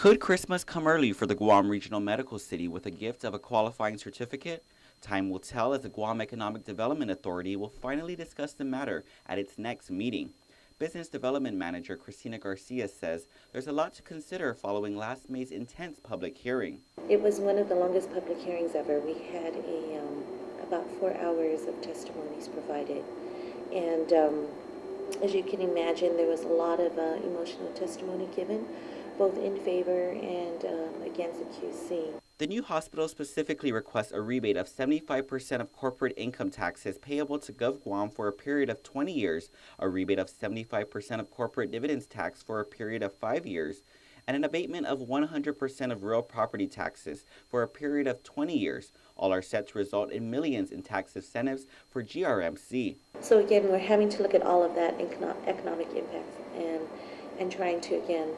Could Christmas come early for the Guam Regional Medical City with a gift of a qualifying certificate? Time will tell, as the Guam Economic Development Authority will finally discuss the matter at its next meeting. Business Development Manager Christina Garcia says there's a lot to consider following last May's intense public hearing. It was one of the longest public hearings ever. We had about 4 hours of testimonies provided. And as you can imagine, there was a lot of emotional testimony given, both in favor and against the QC. The new hospital specifically requests a rebate of 75% of corporate income taxes payable to Gov Guam for a period of 20 years, a rebate of 75% of corporate dividends tax for a period of 5 years, and an abatement of 100% of real property taxes for a period of 20 years. All are set to result in millions in tax incentives for GRMC. So again, we're having to look at all of that economic impacts and trying to, again,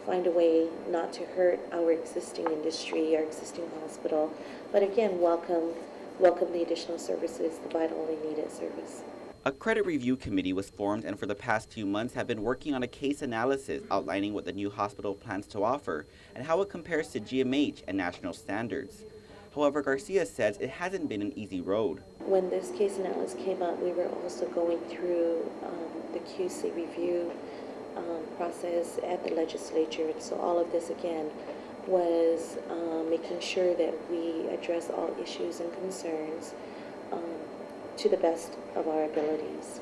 find a way not to hurt our existing industry, our existing hospital, but again, welcome the additional services, the vitally needed service. A credit review committee was formed and for the past few months have been working on a case analysis outlining what the new hospital plans to offer and how it compares to GMH and national standards. However, Garcia says it hasn't been an easy road. When this case analysis came up, we were also going through the QC review process at the legislature. So all of this, again, was making sure that we address all issues and concerns to the best of our abilities.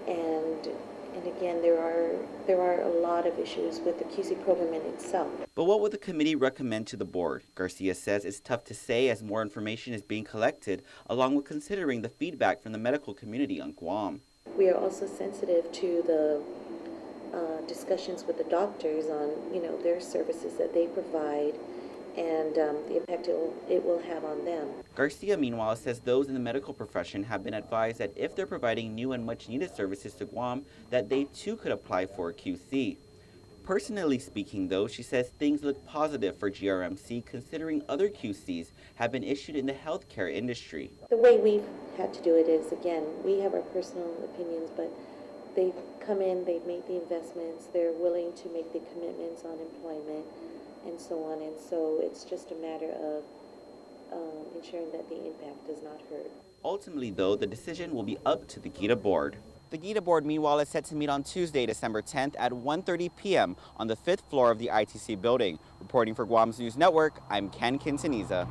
And again, there are a lot of issues with the QC program in itself. But what would the committee recommend to the board? Garcia says it's tough to say as more information is being collected, along with considering the feedback from the medical community on Guam. We are also sensitive to the discussions with the doctors on, their services that they provide and the impact it will have on them. Garcia, meanwhile, says those in the medical profession have been advised that if they're providing new and much-needed services to Guam, that they too could apply for a QC. Personally speaking, though, she says things look positive for GRMC considering other QCs have been issued in the healthcare industry. The way we've had to do it is, again, we have our personal opinions, but they've come in, they've made the investments, they're willing to make the commitments on employment and so on, and so it's just a matter of ensuring that the impact does not hurt. Ultimately, though, the decision will be up to the GEDA board. The GEDA board, meanwhile, is set to meet on Tuesday, December 10th at 1:30 p.m. on the 5th floor of the ITC building. Reporting for Guam's News Network, I'm Ken Quintanilla.